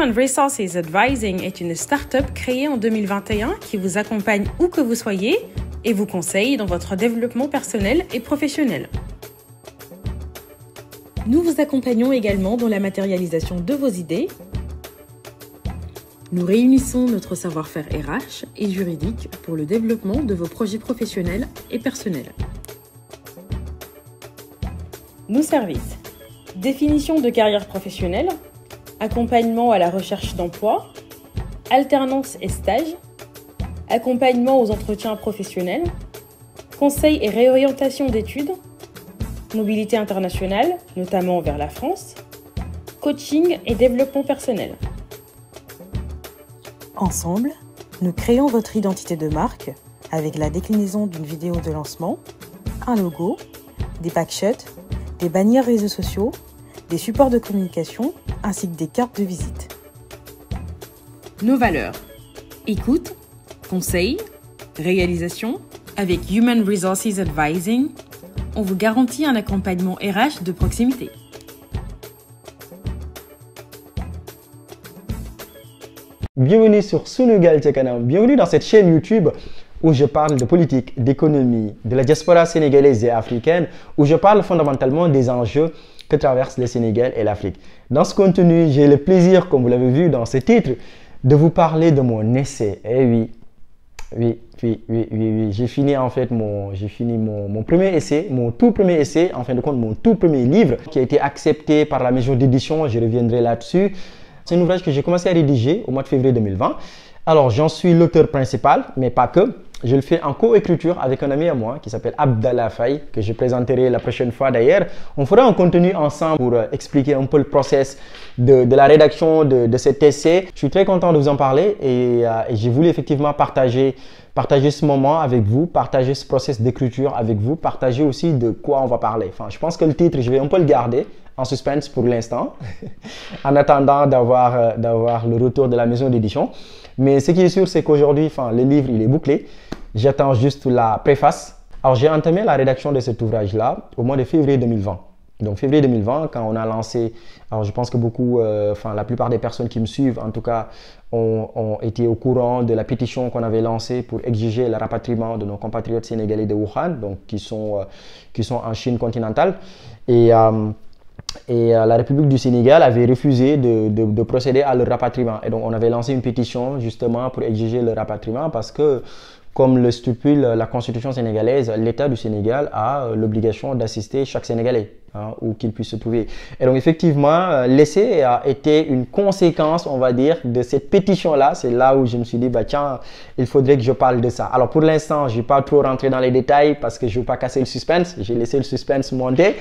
Human Resources Advising est une start-up créée en 2021 qui vous accompagne où que vous soyez et vous conseille dans votre développement personnel et professionnel. Nous vous accompagnons également dans la matérialisation de vos idées. Nous réunissons notre savoir-faire RH et juridique pour le développement de vos projets professionnels et personnels. Nos services: définition de carrière professionnelle, accompagnement à la recherche d'emploi, alternance et stage, accompagnement aux entretiens professionnels, conseil et réorientation d'études, mobilité internationale, notamment vers la France, coaching et développement personnel. Ensemble, nous créons votre identité de marque avec la déclinaison d'une vidéo de lancement, un logo, des backshots, des bannières réseaux sociaux, des supports de communication ainsi que des cartes de visite. Nos valeurs: écoute, conseil, réalisation. Avec Human Resources Advising, on vous garantit un accompagnement RH de proximité. Bienvenue sur Sunugal ca Kanam, bienvenue dans cette chaîne YouTube où je parle de politique, d'économie, de la diaspora sénégalaise et africaine, où je parle fondamentalement des enjeux que traversent le Sénégal et l'Afrique. Dans ce contenu, j'ai le plaisir, comme vous l'avez vu dans ce titre, de vous parler de mon essai. Eh oui, j'ai fini en fait mon premier essai, mon tout premier essai, en fin de compte mon tout premier livre qui a été accepté par la maison d'édition, je reviendrai là-dessus. C'est un ouvrage que j'ai commencé à rédiger au mois de février 2020. Alors, j'en suis l'auteur principal, mais pas que. Je le fais en co-écriture avec un ami à moi qui s'appelle Abdallah Faye, que je présenterai la prochaine fois d'ailleurs. On fera un contenu ensemble pour expliquer un peu le process de la rédaction de cet essai. Je suis très content de vous en parler et j'ai voulu effectivement partager ce moment avec vous, partager ce process d'écriture avec vous, partager aussi de quoi on va parler. Enfin, je pense que le titre, je vais un peu le garder en suspense pour l'instant, en attendant d'avoir le retour de la maison d'édition. Mais ce qui est sûr, c'est qu'aujourd'hui, le livre, il est bouclé. J'attends juste la préface. Alors, j'ai entamé la rédaction de cet ouvrage-là au mois de février 2020. Donc, février 2020, quand on a lancé, alors je pense que beaucoup, la plupart des personnes qui me suivent, en tout cas, ont été au courant de la pétition qu'on avait lancée pour exiger le rapatriement de nos compatriotes sénégalais de Wuhan, donc qui sont en Chine continentale. Et la République du Sénégal avait refusé de procéder à leur rapatriement. Et donc, on avait lancé une pétition justement pour exiger le rapatriement parce que, comme le stipule la Constitution sénégalaise, l'État du Sénégal a l'obligation d'assister chaque Sénégalais, où qu'il puisse se trouver. Et donc, effectivement, l'essai a été une conséquence, on va dire, de cette pétition-là. C'est là où je me suis dit, tiens, il faudrait que je parle de ça. Alors, pour l'instant, je ne vais pas trop rentrer dans les détails parce que je ne veux pas casser le suspense. J'ai laissé le suspense monter.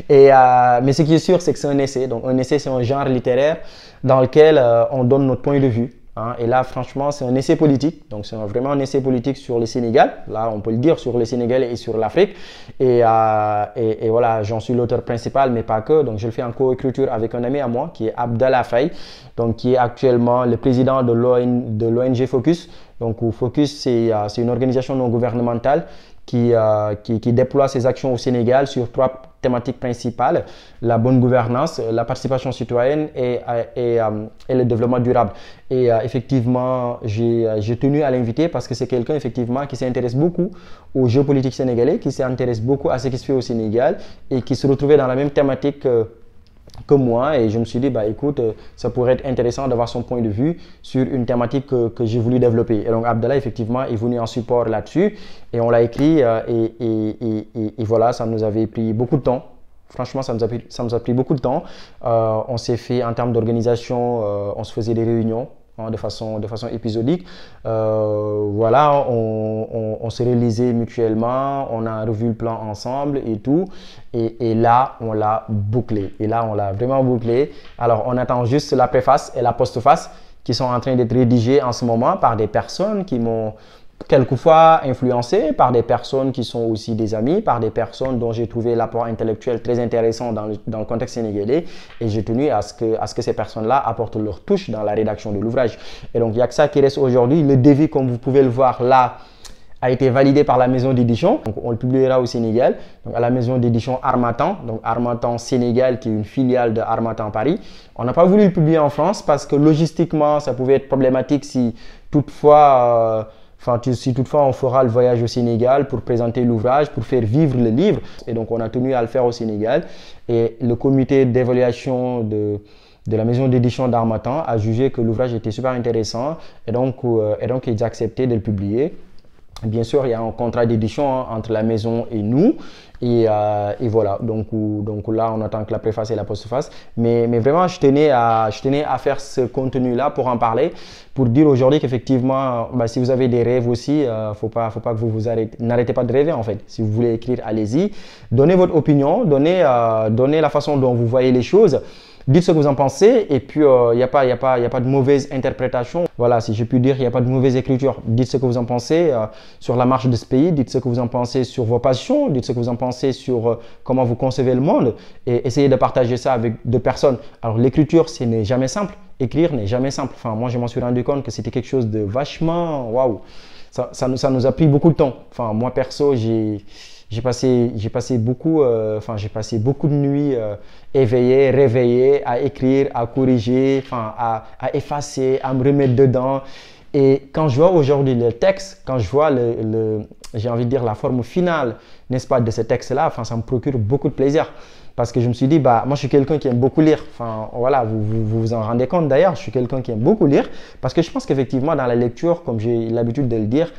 Mais ce qui est sûr, c'est que c'est un essai. Donc, un essai, c'est un genre littéraire dans lequel on donne notre point de vue. Et là, franchement, c'est un essai politique. Donc, c'est vraiment un essai politique sur le Sénégal. Là, on peut le dire sur le Sénégal et sur l'Afrique. Et voilà, j'en suis l'auteur principal, mais pas que. Donc, je le fais en co-écriture avec un ami à moi qui est Abdallah Faye, donc qui est actuellement le président de l'ONG Focus. Donc, Focus, c'est une organisation non gouvernementale qui déploie ses actions au Sénégal sur 3 thématiques principales: la bonne gouvernance, la participation citoyenne et le développement durable. Et effectivement, j'ai tenu à l'inviter parce que c'est quelqu'un effectivement qui s'intéresse beaucoup aux géopolitiques sénégalais, qui s'intéresse beaucoup à ce qui se fait au Sénégal et qui se retrouvait dans la même thématique que moi, et je me suis dit, écoute, ça pourrait être intéressant d'avoir son point de vue sur une thématique que j'ai voulu développer. Et donc, Abdallah, effectivement, est venu en support là-dessus, et on l'a écrit, et voilà, ça nous avait pris beaucoup de temps. Franchement, ça nous a pris beaucoup de temps. On s'est fait, en termes d'organisation, on se faisait des réunions de façon épisodique. Voilà, on se réalisait mutuellement, on a revu le plan ensemble et tout. Et là, on l'a bouclé. Et là, on l'a vraiment bouclé. Alors, on attend juste la préface et la postface qui sont en train d'être rédigées en ce moment par des personnes qui m'ont quelquefois influencé, par des personnes qui sont aussi des amis, par des personnes dont j'ai trouvé l'apport intellectuel très intéressant dans le contexte sénégalais, et j'ai tenu à ce que ces personnes-là apportent leur touche dans la rédaction de l'ouvrage. Et donc, il n'y a que ça qui reste aujourd'hui. Le devis, comme vous pouvez le voir là, a été validé par la maison d'édition. Donc, on le publiera au Sénégal, donc à la maison d'édition Harmattan, donc Harmattan Sénégal, qui est une filiale de Harmattan Paris. On n'a pas voulu le publier en France parce que logistiquement, ça pouvait être problématique si toutefois on fera le voyage au Sénégal pour présenter l'ouvrage, pour faire vivre le livre. Et donc, on a tenu à le faire au Sénégal. Et le comité d'évaluation de la maison d'édition d'Harmattan a jugé que l'ouvrage était super intéressant. Et donc ils ont accepté de le publier. Bien sûr, il y a un contrat d'édition entre la maison et nous. Et voilà, donc là, on attend que la préface et la postface. Mais vraiment, je tenais à faire ce contenu-là pour en parler, pour dire aujourd'hui qu'effectivement, si vous avez des rêves aussi, faut pas que vous n'arrêtez pas de rêver en fait. Si vous voulez écrire, allez-y. Donnez votre opinion, donnez la façon dont vous voyez les choses. Dites ce que vous en pensez et puis il n'y a pas de mauvaise interprétation. Voilà, si je puis dire, il n'y a pas de mauvaise écriture. Dites ce que vous en pensez sur la marche de ce pays, dites ce que vous en pensez sur vos passions, dites ce que vous en pensez sur comment vous concevez le monde et essayez de partager ça avec d'autres personnes. Alors l'écriture, ce n'est jamais simple. Écrire n'est jamais simple. Enfin, moi, je m'en suis rendu compte que c'était quelque chose de vachement... Waouh, ça nous a pris beaucoup de temps. Enfin, moi, perso, j'ai passé beaucoup de nuits éveillé, réveillé, à écrire, à corriger, à effacer, à me remettre dedans. Et quand je vois aujourd'hui le texte, quand je vois j'ai envie de dire la forme finale, n'est-ce pas, de ce texte-là, ça me procure beaucoup de plaisir. Parce que je me suis dit, moi je suis quelqu'un qui aime beaucoup lire. Voilà, vous en rendez compte d'ailleurs, je suis quelqu'un qui aime beaucoup lire. Parce que je pense qu'effectivement, dans la lecture, comme j'ai l'habitude de le dire,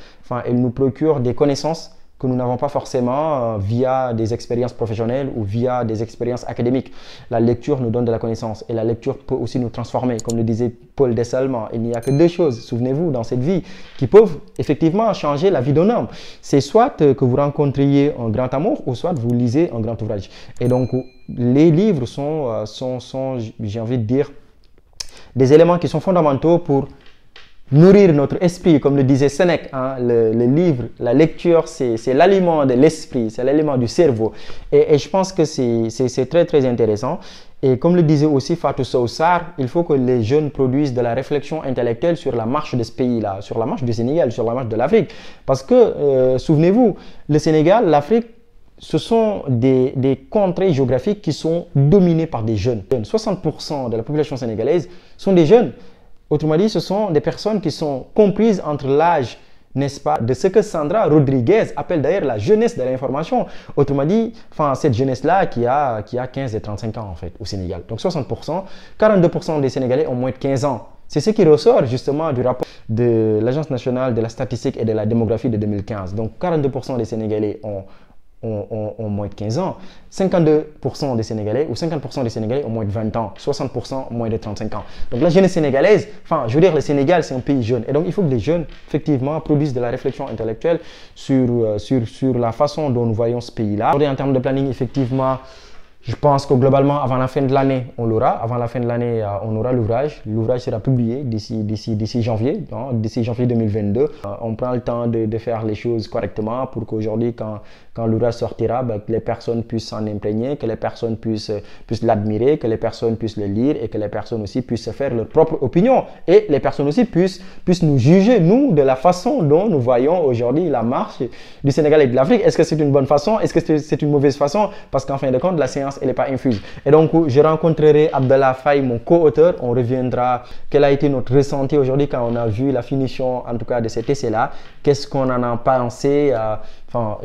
elle nous procure des connaissances que nous n'avons pas forcément via des expériences professionnelles ou via des expériences académiques. La lecture nous donne de la connaissance et la lecture peut aussi nous transformer. Comme le disait Paul Dessalmans, il n'y a que deux choses, souvenez-vous, dans cette vie, qui peuvent effectivement changer la vie d'un homme. C'est soit que vous rencontriez un grand amour ou soit vous lisez un grand ouvrage. Et donc, les livres sont j'ai envie de dire, des éléments qui sont fondamentaux pour nourrir notre esprit, comme le disait Sénèque, hein, le livre, la lecture, c'est l'aliment de l'esprit, c'est l'aliment du cerveau. Et je pense que c'est très très intéressant. Et comme le disait aussi Fatou Sow Sarr, il faut que les jeunes produisent de la réflexion intellectuelle sur la marche de ce pays-là, sur la marche du Sénégal, sur la marche de l'Afrique. Parce que, souvenez-vous, le Sénégal, l'Afrique, ce sont des contrées géographiques qui sont dominées par des jeunes. 60% de la population sénégalaise sont des jeunes. Autrement dit, ce sont des personnes qui sont comprises entre l'âge, n'est-ce pas, de ce que Sandra Rodriguez appelle d'ailleurs la jeunesse de l'information. Autrement dit, cette jeunesse-là qui a 15 et 35 ans en fait au Sénégal. Donc 60%, 42% des Sénégalais ont moins de 15 ans. C'est ce qui ressort justement du rapport de l'Agence nationale de la statistique et de la démographie de 2015. Donc 42% des Sénégalais ont moins de 15 ans, 52% des Sénégalais ou 50% des Sénégalais ont moins de 20 ans, 60% moins de 35 ans. Donc la jeunesse sénégalaise, je veux dire, le Sénégal, c'est un pays jeune. Et donc, il faut que les jeunes, effectivement, produisent de la réflexion intellectuelle sur la façon dont nous voyons ce pays-là. En termes de planning, effectivement, je pense que globalement, avant la fin de l'année, on l'aura. Avant la fin de l'année, on aura l'ouvrage. L'ouvrage sera publié d'ici janvier, d'ici janvier 2022. On prend le temps de faire les choses correctement pour qu'aujourd'hui, quand l'ouvrage sortira, que les personnes puissent s'en imprégner, que les personnes puissent l'admirer, que les personnes puissent le lire et que les personnes aussi puissent se faire leur propre opinion. Et les personnes aussi puissent nous juger, nous, de la façon dont nous voyons aujourd'hui la marche du Sénégal et de l'Afrique. Est-ce que c'est une bonne façon? Est-ce que c'est une mauvaise façon? Parce qu'en fin de compte, la séance, elle n'est pas infuse. Et donc, je rencontrerai Abdallah Faye, mon co-auteur. On reviendra. Quel a été notre ressenti aujourd'hui quand on a vu la finition, en tout cas, de cet essai-là? Qu'est-ce qu'on en a pensé?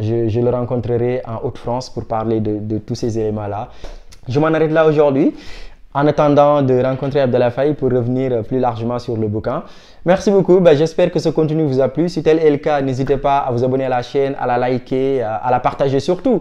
Je le rencontrerai en Haute-France pour parler de tous ces éléments-là. Je m'en arrête là aujourd'hui. En attendant de rencontrer Abdallah Faye pour revenir plus largement sur le bouquin. Merci beaucoup. J'espère que ce contenu vous a plu. Si tel est le cas, n'hésitez pas à vous abonner à la chaîne, à la liker, à la partager surtout.